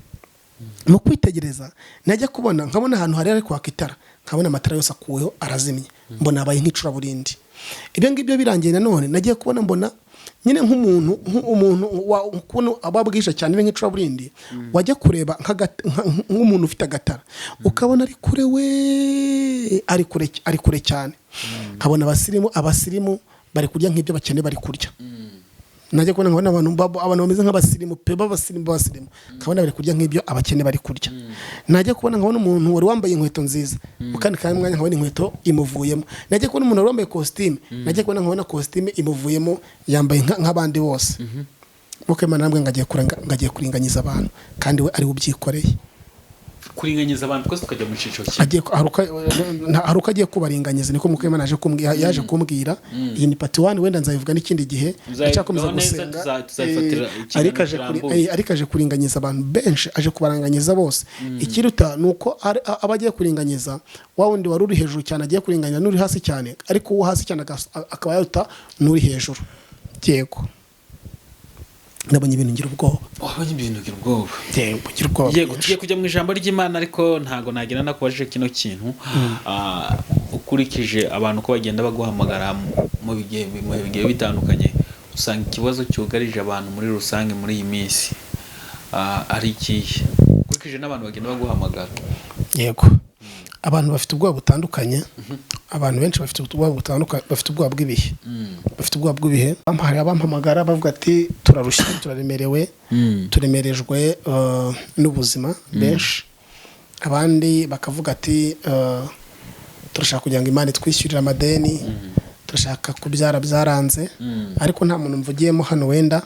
mu kwitegereza najya kubona nkabona ahantu hari kwaka itara, nkabona amatara yose akuweho arazimye, mbona abaye nk'icuraburindi. Ibyo ngibyo birangiye nanone nagiye kubona mbona nyine nk'umuntu ababwisha cyane nk'icuraburindi, wajya kureba nk'umuntu ufite agatara ukabona ari kure cyane. Nkabona abasirimu bari kurya nk'ibyo bakene bari kurya. Najya kubona nkabona abantu bameze nk'abasirimu b'abasirimu, nkabona bari kurya nk'ibyo abakene bari kurya. Najya kubona nkabona umuntu wari wambaye inkweto nziza, kandi mwanya nkabona inkweto imuvuyemo. Najya kubona umuntu wari wambaye costume, najya kubona nkabona costume imuvuyemo, yambaye nk'abandi bose. Nuko Imana nabwo ngagiye kuringanyiza abantu, kandi we ari ubyikoreye. Kuringanyiza abantu twese tukajya mu ciciro kimwe. Haruka agiye kubaringanyiza, niko muko Imana yaje kumbwira. Iyi ni part 1, wenda nzayivuga n'ikindi gihe cyakomeza gusenga. Ariko aje kuringanyiza abantu benshi, aje kubaranganyiza bose. Ikiruta nuko abagiye kuringanyiza, wa wundi wari uri hejuru cyane agiye kuringanyiza n'uri hasi cyane, ariko uwo hasi cyane akaba yaruta n'uri hejuru. Yego, nabonye ibintu ngira ubwoba. Yego, tugiye kujya mu ijambo ry'Imana, ariko ntago nagira nakubaje kino kintu. Ukurikije abantu ko bagenda baguhamagara mu bigiye bitandukanye, usanga ikibazo cyugarije abantu muri rusange muri iyi minsi ari ikihe? Ukurikije n'abantu bagenda baguhamagara. Yego, abantu bafite ubwoba butandukanye. Abantu benshi bafite ubwoba butandukanye, bafite ubwoba bw'ibihe. Hari abampamagara bavuga ati turarushye, turaremerewe, turemerejwe n'ubuzima benshi. Abandi bakavuga ati turashaka kugira ngo Imana itwishyurire amadeni, turashaka kubyara byaranze. Ariko nta muntu mvugiyemo hano wenda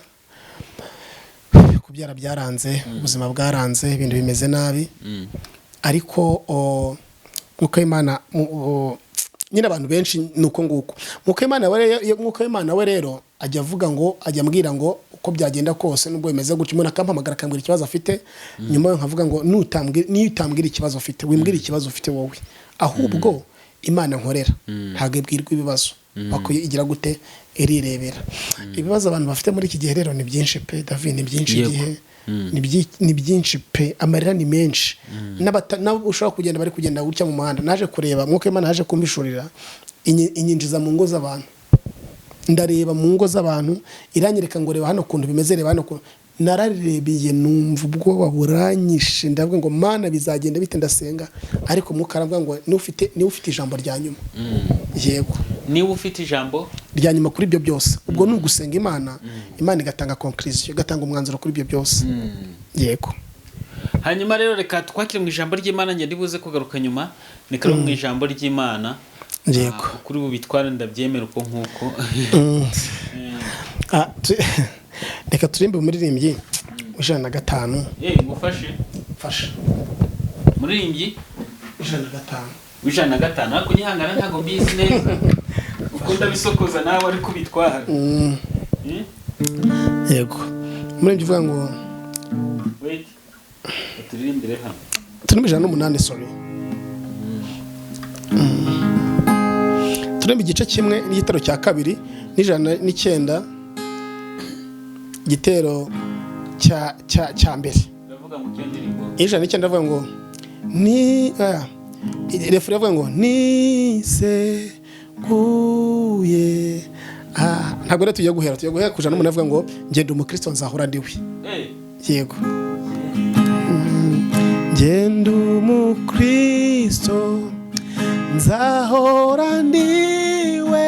kubyara byaranze, ubuzima bwaranze, ibintu bimeze nabi. Ariko uko Imana nyine abantu benshi nuko nguko. Muko Imana we rero ajya avuga ngo, ajya ambwira ngo uko byagenda kose nubwo bimeze gutyo, umuntu akampamagara akambwira ikibazo afite, nyuma yo nkavuga ngo niyo utambwira ikibazo ufite, wimbwira ikibazo ufite wowe, ahubwo Imana nkorera ntabwo ibwirwa ibibazo, bako igira gute, irirebera. Ibibazo abantu bafite muri iki gihe rero ni byinshi pe David, ni byinshi igihe ni byinshi pe, amarira ni menshi. Nabo ushobora kugenda bari kugenda gutya mu muhanda, naje kureba mwuko Imana naje kumbishurira inyinjiza mu ngo z'abantu. Ndareba mu ngo z'abantu, iranyereka ngo reba hano kuntu bimeze, reba hano kuntu. Nararebeye numva ubwoba buranyishe, ndavuga ngo Mana bizagenda bite, ndasenga. Ariko mukarambwa ngo ni ufite ijambo rya nyuma. Yego, ni ufite ijambo rya nyuma kuri ibyo byose. Ubwo ni ugusenga Imana, Imana igatanga conclusion, igatanga umwanzuro kuri ibyo byose. Yego. Hanyuma rero reka twakire mu ijambo ry'Imana, nge ndibuze kugaruka nyuma nikaro mu ijambo ry'Imana. Yego, kuri ubu bitwara ndabyemera uko nkuko. Reka turimbe umuririmbyi 105. Ngufashe. fasha muririmbyi 105 ariko nyihangana ntago mbizi neza uko ndabisokoza nawe ari kubitwara. Yego muririmbyi uvuga ngo wait turirimbire hano turimo 108 sorry turimo igice kimwe n'igitero cya kabiri n'109 igitero cya mbere ndavuga mu cyo ndirimbo 109 ndavuga ngo ni refure avuga ngo nise guye ntabwo rero tugiye guhera kuja n'umuntu avuga ngo ngenda umukristo nzahora ndiwe. Yego ngenda umukristo nzahora ndiwe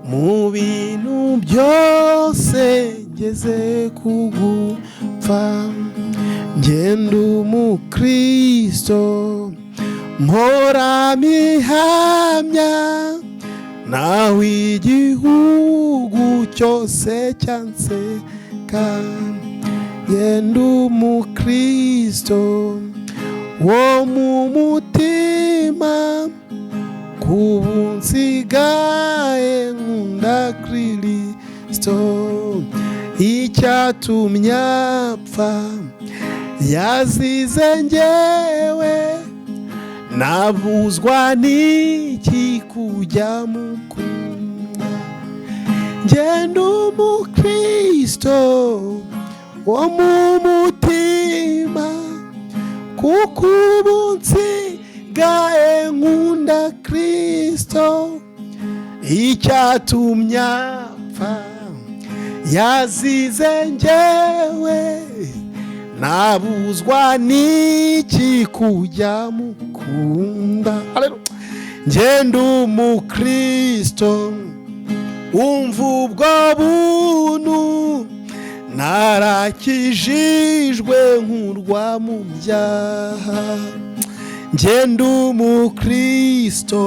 mu bintu byose ngeze kugupfa ngenda umukristo mpora mihamya nawe igihugu cyose cyanseka ngenda umukristo wo mu mutima kubu nsigaye nkunda Kristo icyatumye apfa yazize njyewe nabuzwa n'iki kujya mukunda ngenda umukristo wo mu mutima kuko ubu nsigaye nkunda Kristo icyatumye apfa yazize njyewe nabuzwa n'iki kujya mukunda ngenda umukristo umva ubwo buntu narakijijwe nkurwa mu byaha ngenda umukristo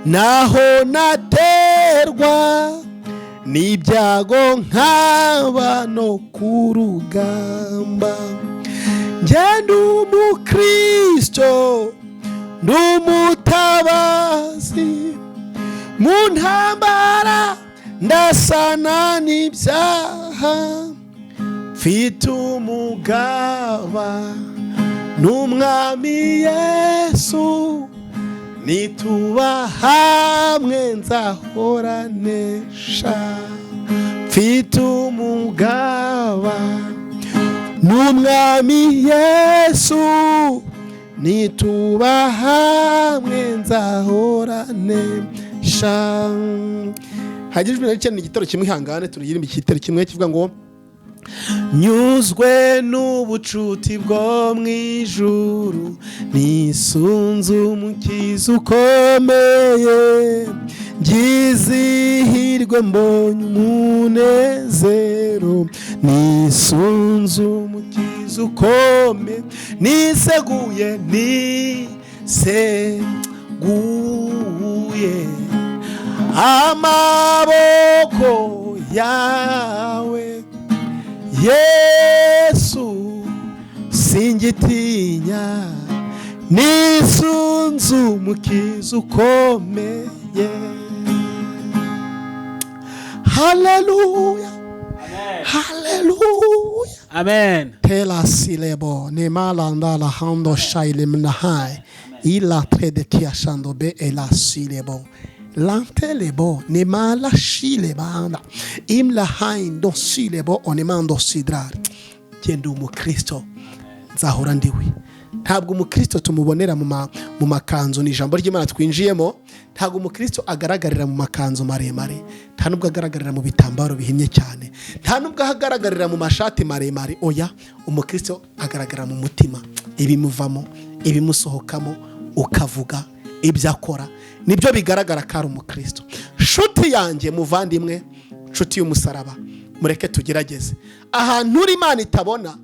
naho naterwa n'ibyago nkaba no ku rugamba ngenda umukristo n'umutabazi mu ntambara ndasana n'ibyaha mfite umugaba n'umwami Yesu nituba hamwe nzahora nesha mfite umugaba n'umwami Yesu nituba hamwe nzahora nesha. Hagijwe n'ikindi igitero kimwe ihangane turirimba igitero kimwe kivuga ngo nyuzwe n'ubucuti bwo mwijuru nisunze umukiza ukomeye ngizihirwe mbonye umunezero nisunze umukiza ukomeye niseguye amaboko yawe Yesu singitinya nisunze umukiza ukomeye. Haleluya haleluya amen. Tela silebo ne malanda la hando shaile mnahai ila trede kiashando be ela silebo lantelebo ne mala shilebanda imla hain do silebo onemando sidrar ngenda umukristo nzahora ndiwe. Ntabwo umukristo tumubonera mu makanzu ni ijambo ry'Imana twinjiyemo. Ntabwo umukristo agaragarira mu makanzu maremare, nta nubwo agaragarira mu bitambaro bihinnye cyane, nta nubwo agaragarira mu mashati maremare. Oya, umukristo agaragara mu mutima, ibimuvamo ibimusohokamo ukavuga ibyo akora nibyo bigaragara ko ari umukristo. Nshuti yanjye muvandimwe, nshuti y'umusaraba, mureke tugerageze ahantu uri Imana itabona,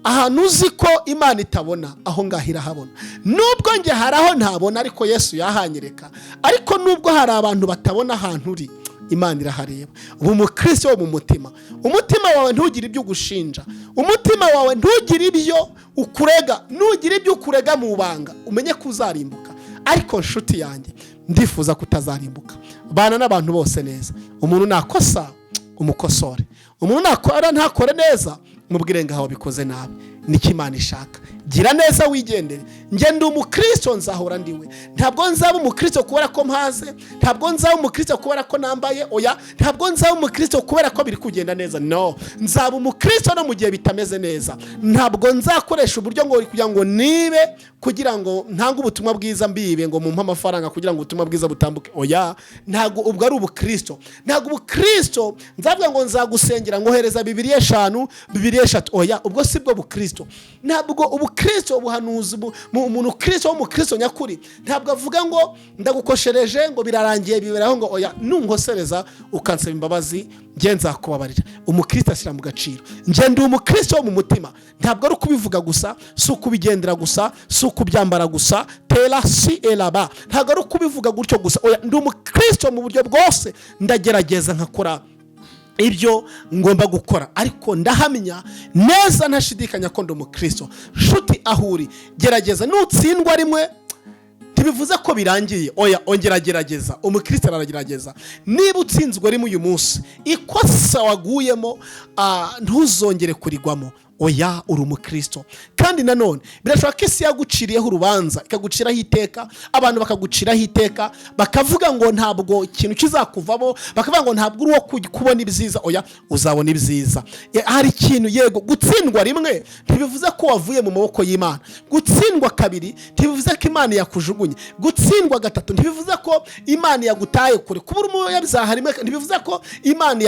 ahantu uzi ko Imana itabona, aho ngaho irahabona. Nubwo nge haraho ntabona ariko Yesu yahanyereka, ariko nubwo hari abantu batabona ahantu uri, Imana irahareba. Ubu umukristo wo mu mutima, umutima wawe ntugire ibyo ugushinja, umutima wawe ntugire ibyo ukurega, nugira ibyo ukurega mu banga umenye ko uzarimbuka. Ariko nshuti yanjye ndifuza kutazarimbuka. Bana n'abantu bose neza. Umuntu nakosa umukosore, umuntu nakora ntakore neza mubwire ngaho bikoze nabi. Niki Imana ishaka. Gira neza wigendere. Nge ndi umukristo nzahora ndiwe. Ntabwo nzaba umukristo kubera ko mpaze, ntabwo nzaba umukristo kubera ko nambaye, oya, ntabwo nzaba umukristo kubera ko biri kugenda neza. No, nzaba umukristo no mu gihe bitameze neza. Ntabwo nzakoresha uburyo ngo kugira ngo nibe, kugira ngo ntanga ubutumwa bwiza mbibe ngo mumpa amafaranga kugira ngo ubutumwa bwiza butambuke. Oya, ntabwo ubwo ari ubukristo. Ntabwo ubukristo nzavuga ngo nzagusengera ngohereza Bibiliya 5, Bibiliya 3. Oya, ubwo sibwo bukristo. Ntabwo ubukristo buhanuzi umuntu Kristo w'umukristo nyakuri ntabwo avuga ngo ndagukoshereje ngo birarangiye biberaho ngo oya, nunkosereza ukansaba imbabazi nge nzakubabarira. Umukristo ashyira mu gaciro. Nge ndi umukristo wo mu mutima. Ntabwo ari kubivuga gusa, si ukubigendera gusa, si ukubyambara gusa, tera si elaba. Ntabwo ari kubivuga gutyo gusa. Oya, ndi umukristo mu buryo bwose. Ndagerageza nkakora ibyo ngomba gukora, ariko ndahamya neza ntashidikanya ko ndi umukristo. Nshuti ahuri, gerageza. Nutsindwa rimwe ntibivuze ko birangiye. Oya, ongera gerageza. Umukristo aragerageza. Niba utsinzwe rimwe uyu munsi, ikosa waguyemo ntuzongere kurigwamo. Oya, uri umukristo. Kandi nanone birashoboka ko isi yaguciriyeho urubanza, ikaguciraho iteka, abantu bakaguciraho iteka, bakavuga ngo ntabwo ikintu kizakuvamo, bakavuga ngo ntabwo uri uwo kubona ibyiza. Oya, uzabona ibyiza. Hari ikintu, yego, gutsindwa rimwe ntibivuze ko wavuye mu maboko y'Imana. Gutsindwa kabiri ntibivuze ko Imana yakujugunye. Gutsindwa gatatu ntibivuze ko Imana yagutaye kure. Kubura umuyabyaha rimwe ntibivuze ko Imana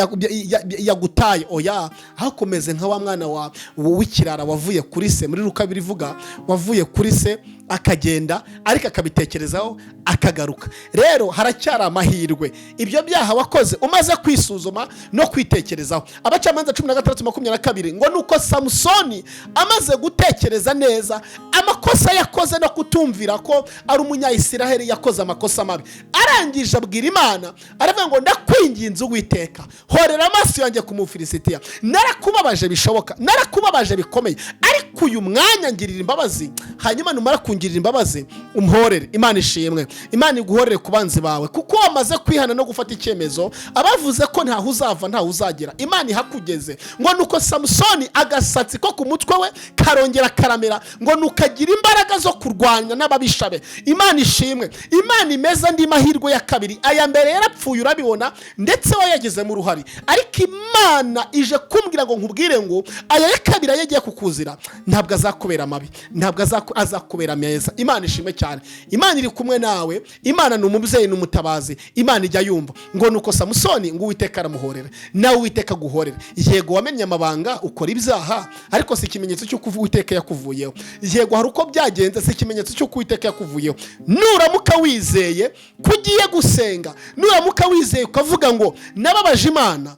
yagutaye. Oya, hakomeze nka wa mwana wawe w'ikirara wavuye kuri se. Muri Luka birivuga wavuye kuri se akagenda, ariko akabitekerezaho akagaruka. Rero haracyari amahirwe. Ibyo byaha wakoze umaze kwisuzuma no kwitekerezaho. Abacamanza 13:22 ngo nuko Samusoni amaze gutekereza neza amakosa yakoze no kutumvira ko ari umunyayisiraheli yakoze amakosa mabi, arangije abwira Imana, aravuga ngo ndakwinginze Uwiteka, horera amaso yanjye ku Mufilisitiya. Narakubabaje bishoboka, narakubabaje bikomeye, ariko uyu mwanya ngirira imbabazi, hanyuma numara kungirira imbabazi umhorere. Imana ishimwe. Imana iguhorere ku banzi bawe, kuko wamaze kwihana no gufata icyemezo. Abavuze ko ntaho uzava ntaho uzagera, Imana ihakugeze. Ngo nuko Samusoni agasatsi ko ku mutwe we karongera karamera, ngo nukagira imbaraga zo kurwanya n'ababisha be. Imana ishimwe. Imana imeza ndi mahirwe ya kabiri. Aya mbere yarapfuye urabibona, ndetse wayagezemo uruhari, ariko Imana ije kumbwira ngo nkubwire ngo aya ya kabiri yagiye kukuzira ntabwo azakubera mabi, ntabwo azakubera meza. Imana ishimwe cyane. Imana iri kumwe nawe. Imana ni umubyeyi n'umutabazi. Imana ijya yumva. Ngo nuko Samusoni ngo Uwiteka aramuhorera, nawe Uwiteka guhorera. Yego, wamenye amabanga ukora ibyaha, ariko si ikimenyetso cy'uko Uwiteka yakuvuyeho. Yego, hari uko byagenze, si ikimenyetso cy'uko Uwiteka yakuvuyeho. Nuramuka wizeye kugiye gusenga, nuramuka wizeye ukavuga ngo nababaje Imana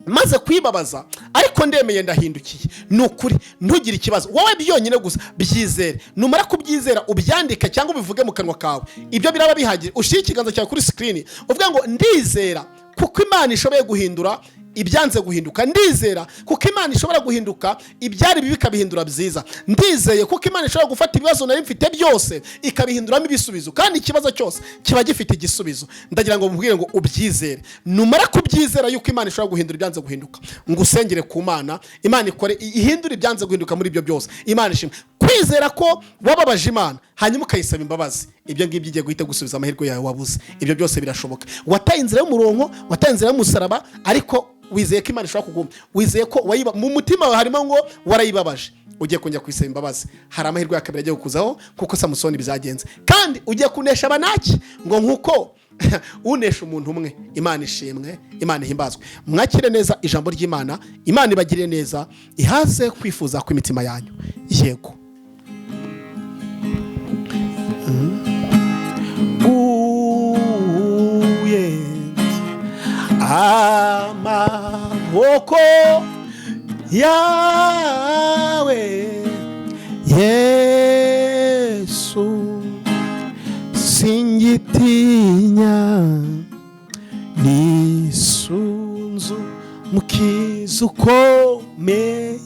maze kwibabaza, ariko ndemeye ndahindukiye, nukuri ntugire ikibazo. Wowe byonyine gusa byizere. Numara kubyizera ubyandike cyangwa ubivuge mu kanwa kawe, ibyo biraba bihagije. Ushire ikiganza cyawe kuri screen uvuga ngo ndizera kuko Imana ishoboye guhindura ibyanze guhinduka. Ndizera kuko Imana ishobora guhinduka ibyari bibi ikabihindura byiza. Ndizeye kuko Imana ishobora gufata ibibazo nari mfite byose ikabihinduramo ibisubizo, kandi ikibazo cyose kiba gifite igisubizo. Ndagira ngo mubwire ngo ubyizere. Numara kubyizera yuko Imana ishobora guhindura ibyanze guhinduka, ngo usengere ku Mana, Imana ikore ihindura ibyanze guhinduka muri ibyo byose. Imana ishimwe. Kwizera ko wababaje Imana hanyuma ukayisaba imbabazi, ibyo ngibyo igiye guhita gusubiza amahirwe yawe wabuze. Ibyo byose birashoboka. Wataye inzira y'umurongo, wataye inzira y'umusaraba, ariko wizeye ko Imana ishobora kuguma. Wizeye ko mu mutima wawe harimo ngo warayibabaje, ugiye kongera kwisaba imbabazi. Hari amahirwe ya kabiri agiye kukuzaho kuko Samusoni byagenze. Kandi ugiye kunesha Abanaki ngo nkuko unesha umuntu umwe. Imana ishimwe. Imana ihimbazwe. Mwakire neza ijambo ry'Imana. Imana ibagirire neza, ihaze kwifuza kw'imitima yanyu. Yego. Amaboko yawe Yesu singitinya, nisunzu mukiza ukomeye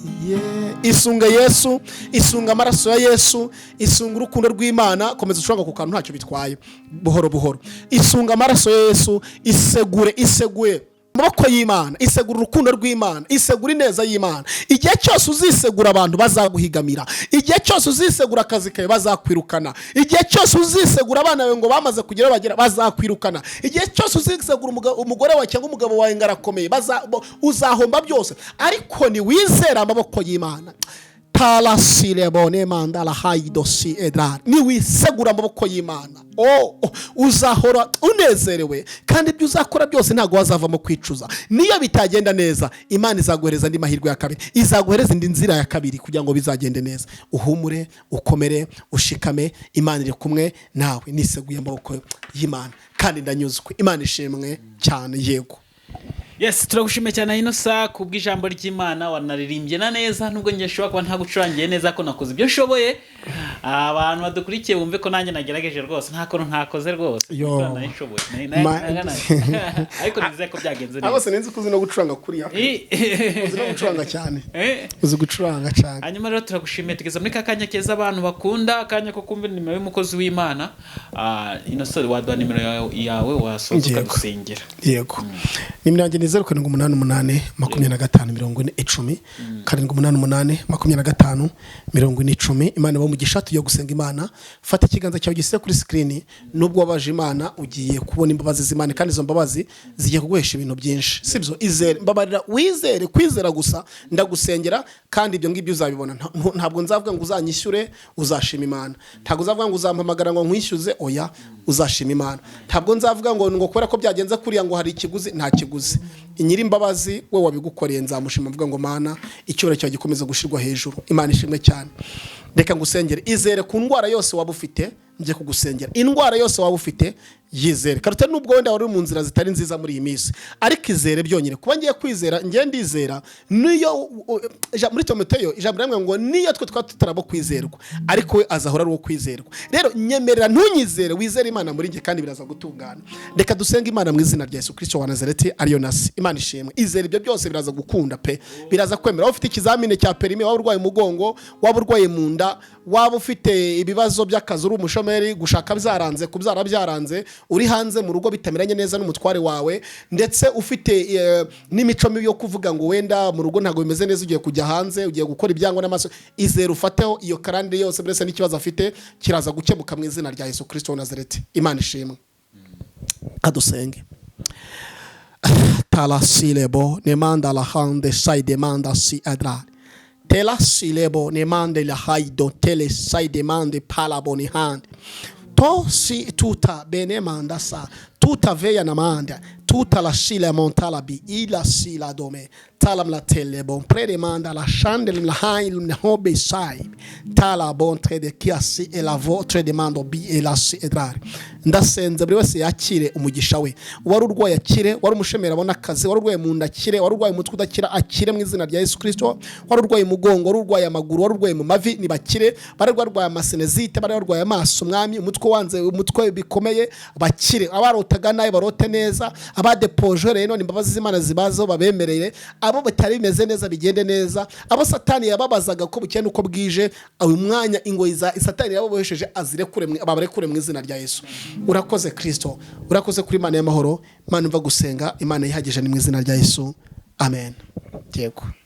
isunga Yesu, isunga amaraso ya Yesu, isunga urukundo rw'Imana. Komeza ushonga ku kantu ntacyo bitwaye, buhoro buhoro. Isunga amaraso ya Yesu, iseguye amaboko y'Imana, isegura urukundo rw'Imana, isegura ineza y'Imana. Igihe cyose uzisegura abantu bazaguhigamira, igihe cyose uzisegura akazi kawe bazakwirukana, igihe cyose uzisegura abana bawe ngo bamaze kugera bagera bazakwirukana, igihe cyose uzisegura umugore wawe cyangwa umugabo wawe ngarakomeye uzahomba byose. Ariko ni wizera amaboko y'Imana, ni wisegura amaboko y'Imana, uzahora unezerewe, kandi ibyo uzakora byose ntabwo wazavamo kwicuza. Niyo bitagenda neza, Imana izaguhereza andi mahirwe ya kabiri, izaguhereza indi nzira ya kabiri kugira ngo bizagende neza. Uhumure, ukomere, ushikame, Imana iri kumwe nawe. Niseguye amaboko y'Imana kandi ndanyuzwe. Imana ishimwe cyane. Yego. Yes, turagushimiye cyane Innocent kubw'ijambo ry'Imana. Wanaririmbye na neza, nubwo ngiye shobora kuba ntagucurangiye neza, ko nakoze ibyo nshoboye. Abantu badukurikiye bumve ko nanjye nagerageje rwose, nta kono ntakoze rwose. Ariko nize ko byagenze neza. Abose nenze kuzi no gucuranga kuri ya. Uzi no gucuranga cyane. Uzi gucuranga cyane. Hanyuma rero turagushimiye, tugeze muri kakanya keza abantu bakunda, akanya ko kumva nimero y'umukozi w'Imana. Innocent waduha nimero yawe wasoza ukadusengera. Yego. Nimero yanjye 0788 25 40 10 788 25 Imana bamugisha tuyo gusenga Imana. Fata ikiganza cyawe gise kuri screen, nubwo wabaje Imana ugiye kubona imbabazi z'Imana, kandi izo mbabazi zigiye kuguhesha ibintu byinshi. Sibyo, izere, mbabarira, wizere, kwizera gusa ndagusengera, kandi ibyo ngibyo uzabibona. Ntabwo nzavuga ngo uzanyishyure, uzashima Imana. Ntabwo nzavuga ngo uzampamagara ngo nkwishyuze, oya, uzashima Imana. Ntabwo nzavuga ngo kubera ko byagenze kuriya ngo hari ikiguzi, nta kiguzi. Inyiri imbabazi we wabigukoreye nzamushima, mvuga ngo Mana icyoro cyawe gikomeza gushirwa hejuru. Imana ishimwe cyane. Reka ngusengere. Izere ku ndwara yose waba ufite, ngiye kugusengera. Indwara yose waba ufite yizere. Karute nubwo wenda wari mu nzira zitari nziza muri iyi minsi, ariko izere byonyine. Kuba ngiye kwizera, ngiye ndizera, niyo muri Timoteyo ijambo rimwe ngo niyo twe tutarabo kwizerwa, ariko we azahora ari wo kwizerwa. Rero nyemerera ntunyizere, wizere Imana muri nge, kandi biraza gutungana. Reka dusenga Imana mu izina rya Yesu Kristo wa Nazareti ariyo nasi. Imana ishimwe. Izere ibyo byose biraza gukunda pe, biraza kwemera. Waba ufite ikizamine cya perime, waba urwaye umugongo, waba urwaye mu nda, waba ufite ibibazo by'akazi, uri umushomeri, gushaka byaranze, kubyara byaranze, uri hanze mu rugo bitameranye neza n'umutware wawe, ndetse ufite n'imico mibi yo kuvuga ngo wenda mu rugo ntago bimeze neza, ugiye kujya hanze, ugiye gukora ibyango n'amaso, izere ufateho iyo karande yose, mbese n'ikibazo afite kiraza gukemuka mu izina rya Yesu Kristo wa Nazareti. Imana ishimwe. Adusenge. Tala silebo nemanda la hande sai demanda si adra. Tela silebo nemande la haido tele sai demande palaboni hand. To si tuta bene manda sa tuta veya namanda tuta la sila montala bi ila sila dome talam la tele bon predemanda la chandel la hail ne hobe sai tala bon trade kiasi e la votre demando bi e la si edrar. Ndasenze buri wese yakire umugisha we. Wari urwaye akire, wari umushemera abona akazi, wari urwaye mu nda akire, wari urwaye umutwe udakira akire mu izina rya Yesu Kristo. Wari urwaye umugongo, wari urwaye amaguru, wari urwaye mu mavi nibakire. Bari urwaye amasenezite, bari urwaye amaso, mwami umutwe wanze, umutwe bikomeye bakire. Abarotaga naye barote neza, abadepoje rero imbabazi z'Imana zibazo babemereye, abo batari bimeze neza bigende neza, abo Satani yababazaga ko bukene uko bwije, uyu mwanya ingoyi za Satani yababohesheje azirekure, babarekure mu izina rya Yesu. Urakoze Kristo, urakoze kuri Imana y'amahoro. Imana umva gusenga, Imana yihagije ni mu izina rya Yesu. Amen. Yego.